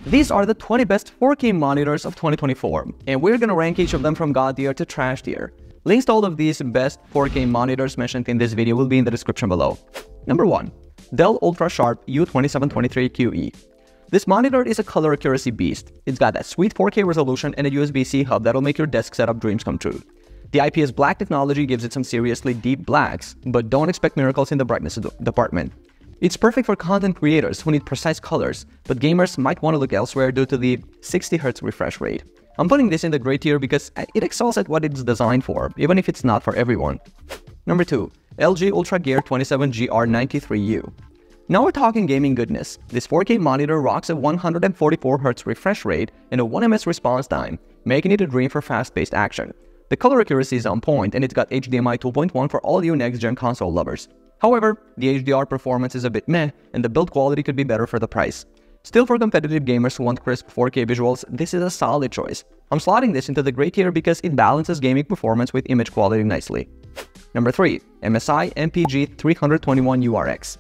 These are the 20 best 4K monitors of 2024, and we're gonna rank each of them from God tier to trash tier. Links to all of these best 4K monitors mentioned in this video will be in the description below. Number 1. Dell Ultrasharp U2723QE. This monitor is a color accuracy beast. It's got that sweet 4K resolution and a USB-C hub that'll make your desk setup dreams come true. The IPS black technology gives it some seriously deep blacks, but don't expect miracles in the brightness department. It's perfect for content creators who need precise colors, but gamers might want to look elsewhere due to the 60Hz refresh rate. I'm putting this in the great tier because it excels at what it's designed for, even if it's not for everyone. Number 2. LG UltraGear 27GR93U. Now we're talking gaming goodness. This 4K monitor rocks a 144Hz refresh rate and a 1ms response time, making it a dream for fast-paced action. The color accuracy is on point and it's got HDMI 2.1 for all you next-gen console lovers. However, the HDR performance is a bit meh, and the build quality could be better for the price. Still, for competitive gamers who want crisp 4K visuals, this is a solid choice. I'm slotting this into the great tier because it balances gaming performance with image quality nicely. Number 3. MSI MPG 321URX.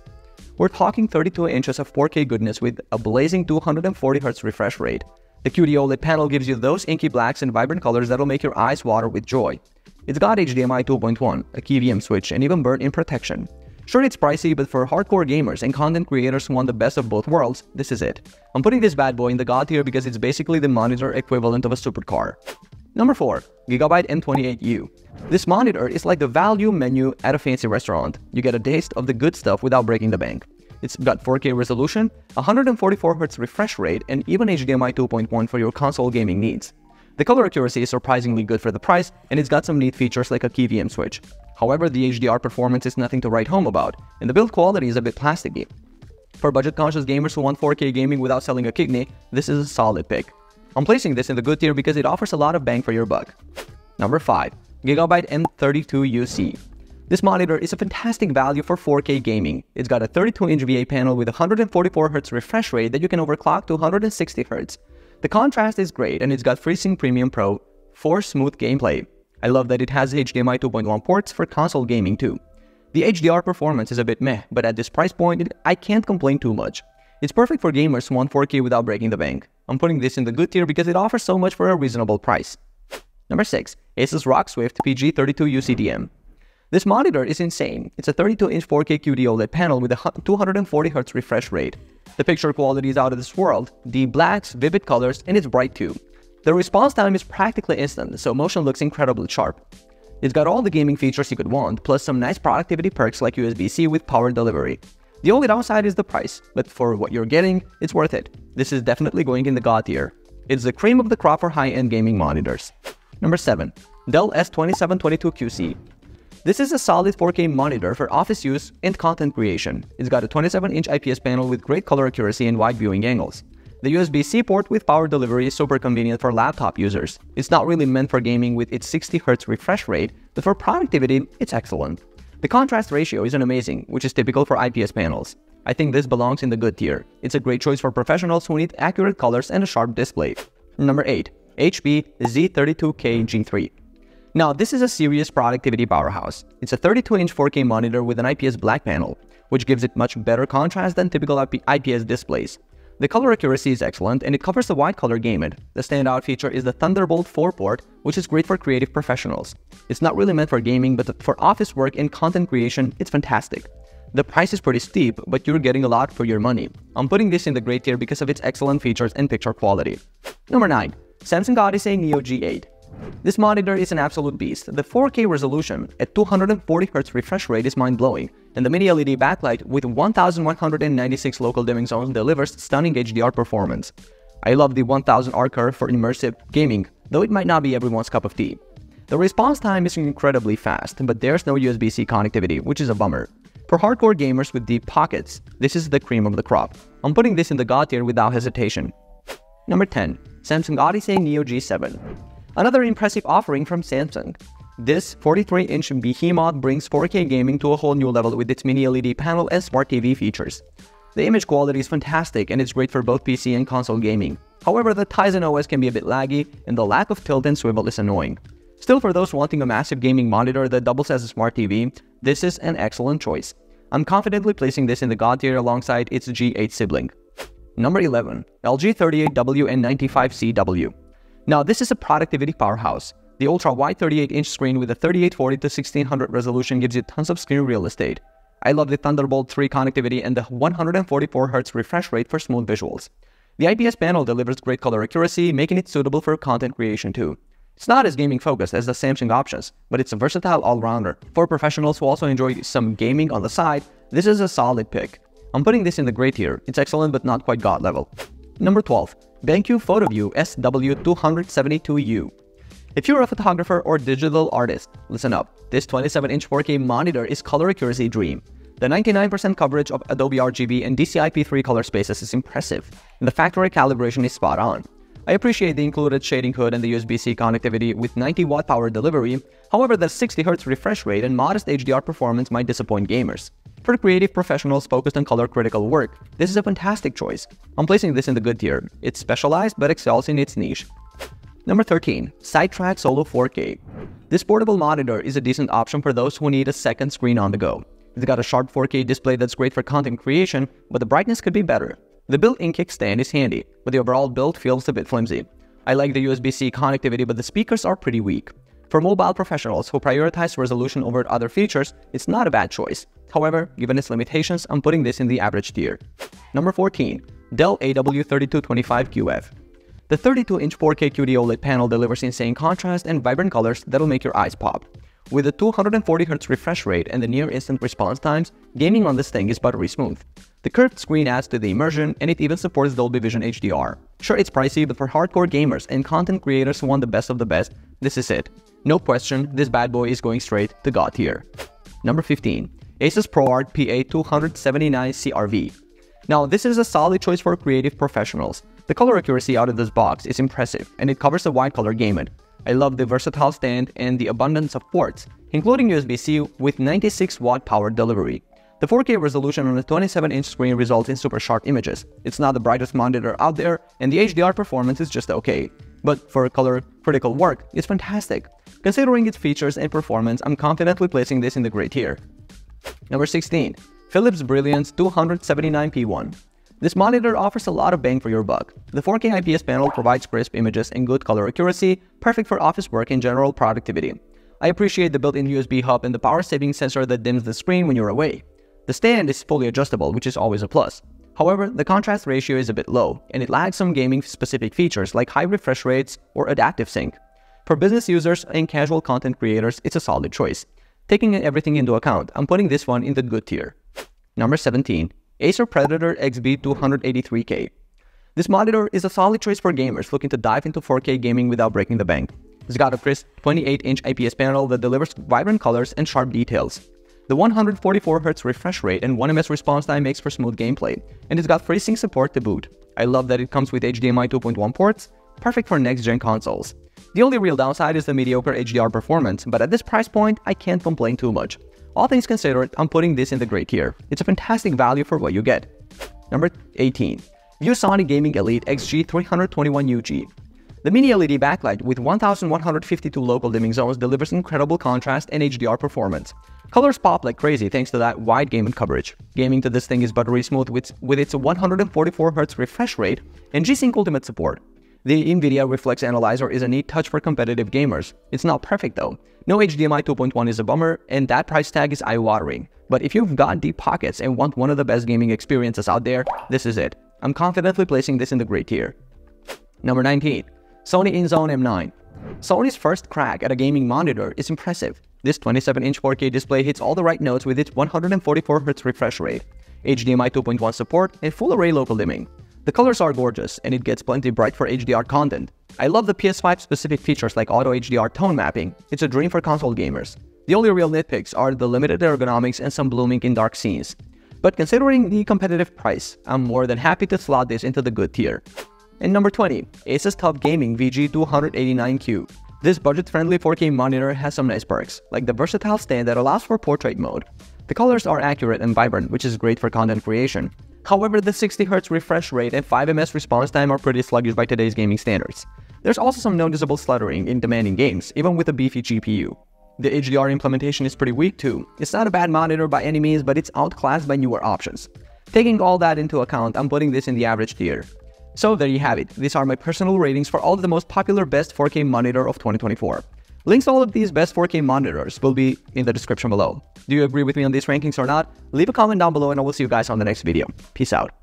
We're talking 32 inches of 4K goodness with a blazing 240Hz refresh rate. The QD OLED panel gives you those inky blacks and vibrant colors that'll make your eyes water with joy. It's got HDMI 2.1, a KVM switch, and even burn-in protection. Sure, it's pricey, but for hardcore gamers and content creators who want the best of both worlds, this is it. I'm putting this bad boy in the God tier because it's basically the monitor equivalent of a supercar. Number 4. Gigabyte M28U. This monitor is like the value menu at a fancy restaurant. You get a taste of the good stuff without breaking the bank. It's got 4K resolution, 144Hz refresh rate, and even HDMI 2.1 for your console gaming needs. The color accuracy is surprisingly good for the price, and it's got some neat features like a KVM switch. However, the HDR performance is nothing to write home about, and the build quality is a bit plasticky. For budget-conscious gamers who want 4K gaming without selling a kidney, this is a solid pick. I'm placing this in the good tier because it offers a lot of bang for your buck. Number 5. Gigabyte M32UC. This monitor is a fantastic value for 4K gaming. It's got a 32-inch VA panel with a 144Hz refresh rate that you can overclock to 160Hz. The contrast is great, and it's got FreeSync Premium Pro for smooth gameplay. I love that it has HDMI 2.1 ports for console gaming too. The HDR performance is a bit meh, but at this price point, I can't complain too much. It's perfect for gamers who want 4K without breaking the bank. I'm putting this in the good tier because it offers so much for a reasonable price. Number 6. Asus ROG Swift PG32UCDM. This monitor is insane. It's a 32-inch 4K QD OLED panel with a 240Hz refresh rate. The picture quality is out of this world, the blacks, vivid colors, and it's bright too. The response time is practically instant, so motion looks incredibly sharp. It's got all the gaming features you could want, plus some nice productivity perks like USB-C with power delivery. The only downside is the price, but for what you're getting, it's worth it. This is definitely going in the God tier. It's the cream of the crop for high-end gaming monitors. Number 7. Dell S2722QC. This is a solid 4K monitor for office use and content creation. It's got a 27-inch IPS panel with great color accuracy and wide viewing angles. The USB-C port with power delivery is super convenient for laptop users. It's not really meant for gaming with its 60Hz refresh rate, but for productivity, it's excellent. The contrast ratio isn't amazing, which is typical for IPS panels. I think this belongs in the good tier. It's a great choice for professionals who need accurate colors and a sharp display. Number 8. HP Z32K G3. Now, this is a serious productivity powerhouse. It's a 32-inch 4K monitor with an IPS black panel, which gives it much better contrast than typical IPS displays. The color accuracy is excellent, and it covers the wide color gamut. The standout feature is the Thunderbolt 4 port, which is great for creative professionals. It's not really meant for gaming, but for office work and content creation, it's fantastic. The price is pretty steep, but you're getting a lot for your money. I'm putting this in the great tier because of its excellent features and picture quality. Number 9. Samsung Odyssey Neo G8. This monitor is an absolute beast. The 4K resolution at 240Hz refresh rate is mind-blowing, and the mini LED backlight with 1196 local dimming zones delivers stunning HDR performance. I love the 1000 R curve for immersive gaming, though it might not be everyone's cup of tea. The response time is incredibly fast, but there's no USB-C connectivity, which is a bummer. For hardcore gamers with deep pockets, this is the cream of the crop. I'm putting this in the God tier without hesitation. Number 10. Samsung Odyssey Neo G7. Another impressive offering from Samsung. This 43-inch behemoth brings 4K gaming to a whole new level with its mini LED panel and smart TV features. The image quality is fantastic and it's great for both PC and console gaming. However, the Tizen OS can be a bit laggy and the lack of tilt and swivel is annoying. Still, for those wanting a massive gaming monitor that doubles as a smart TV, this is an excellent choice. I'm confidently placing this in the God tier alongside its G8 sibling. Number 11. LG 38W and 95CW. Now this is a productivity powerhouse. The ultra-wide 38-inch screen with a 3840 to 1600 resolution gives you tons of screen real estate. I love the Thunderbolt 3 connectivity and the 144Hz refresh rate for smooth visuals. The IPS panel delivers great color accuracy, making it suitable for content creation too. It's not as gaming focused as the Samsung options, but it's a versatile all-rounder. For professionals who also enjoy some gaming on the side, this is a solid pick. I'm putting this in the great tier. It's excellent but not quite God level. Number 12. BenQ PhotoView SW272U. If you're a photographer or digital artist, listen up. This 27-inch 4K monitor is color accuracy dream. The 99% coverage of Adobe RGB and DCI-P3 color spaces is impressive, and the factory calibration is spot on. I appreciate the included shading hood and the USB-C connectivity with 90-watt power delivery. However, the 60Hz refresh rate and modest HDR performance might disappoint gamers. For creative professionals focused on color-critical work, this is a fantastic choice. I'm placing this in the good tier. It's specialized but excels in its niche. Number 13. Sidetrack Solo 4K. This portable monitor is a decent option for those who need a second screen on the go. It's got a sharp 4K display that's great for content creation, but the brightness could be better. The built-in kickstand is handy, but the overall build feels a bit flimsy. I like the USB-C connectivity, but the speakers are pretty weak. For mobile professionals who prioritize resolution over other features, it's not a bad choice. However, given its limitations, I'm putting this in the average tier. Number 14. Dell AW3225QF. The 32-inch 4K QD OLED panel delivers insane contrast and vibrant colors that'll make your eyes pop. With a 240Hz refresh rate and the near-instant response times, gaming on this thing is buttery smooth. The curved screen adds to the immersion, and it even supports Dolby Vision HDR. Sure, it's pricey, but for hardcore gamers and content creators who want the best of the best, this is it. No question, this bad boy is going straight to God tier. Number 15. Asus ProArt PA279 CRV. Now, this is a solid choice for creative professionals. The color accuracy out of this box is impressive, and it covers a wide color gamut. I love the versatile stand and the abundance of ports, including USB-C with 96-watt power delivery. The 4K resolution on a 27-inch screen results in super sharp images. It's not the brightest monitor out there, and the HDR performance is just okay. But for color-critical work, it's fantastic. Considering its features and performance, I'm confidently placing this in the great tier. Number 16. Philips Brilliance 279p1. This monitor offers a lot of bang for your buck. The 4K IPS panel provides crisp images and good color accuracy, perfect for office work and general productivity. I appreciate the built-in USB hub and the power-saving sensor that dims the screen when you're away. The stand is fully adjustable, which is always a plus. However, the contrast ratio is a bit low, and it lags some gaming-specific features like high refresh rates or adaptive sync. For business users and casual content creators, it's a solid choice. Taking everything into account, I'm putting this one in the good tier. Number 17. Acer Predator XB283K. This monitor is a solid choice for gamers looking to dive into 4K gaming without breaking the bank. It's got a crisp 28-inch IPS panel that delivers vibrant colors and sharp details. The 144Hz refresh rate and 1ms response time makes for smooth gameplay, and it's got FreeSync support to boot. I love that it comes with HDMI 2.1 ports, perfect for next-gen consoles. The only real downside is the mediocre HDR performance, but at this price point, I can't complain too much. All things considered, I'm putting this in the great tier. It's a fantastic value for what you get. Number 18. ViewSonic Gaming Elite XG321UG. The mini LED backlight with 1152 local dimming zones delivers incredible contrast and HDR performance. Colors pop like crazy thanks to that wide gamut coverage. Gaming to this thing is buttery smooth with its 144Hz refresh rate and G-Sync Ultimate support. The NVIDIA Reflex Analyzer is a neat touch for competitive gamers. It's not perfect though. No HDMI 2.1 is a bummer, and that price tag is eye-watering. But if you've got deep pockets and want one of the best gaming experiences out there, this is it. I'm confidently placing this in the great tier. Number 19. Sony InZone M9. Sony's first crack at a gaming monitor is impressive. This 27-inch 4K display hits all the right notes with its 144Hz refresh rate, HDMI 2.1 support, and full array local dimming. The colors are gorgeous, and it gets plenty bright for HDR content. I love the PS5 specific features like auto HDR tone mapping. It's a dream for console gamers. The only real nitpicks are the limited ergonomics and some blooming in dark scenes. But considering the competitive price, I'm more than happy to slot this into the good tier. And number 20. Asus TUF Gaming VG289Q. This budget-friendly 4K monitor has some nice perks, like the versatile stand that allows for portrait mode. The colors are accurate and vibrant, which is great for content creation. However, the 60Hz refresh rate and 5ms response time are pretty sluggish by today's gaming standards. There's also some noticeable stuttering in demanding games, even with a beefy GPU. The HDR implementation is pretty weak too. It's not a bad monitor by any means, but it's outclassed by newer options. Taking all that into account, I'm putting this in the average tier. So there you have it. These are my personal ratings for all of the most popular best 4K monitor of 2024. Links to all of these best 4K monitors will be in the description below. Do you agree with me on these rankings or not? Leave a comment down below and I will see you guys on the next video. Peace out.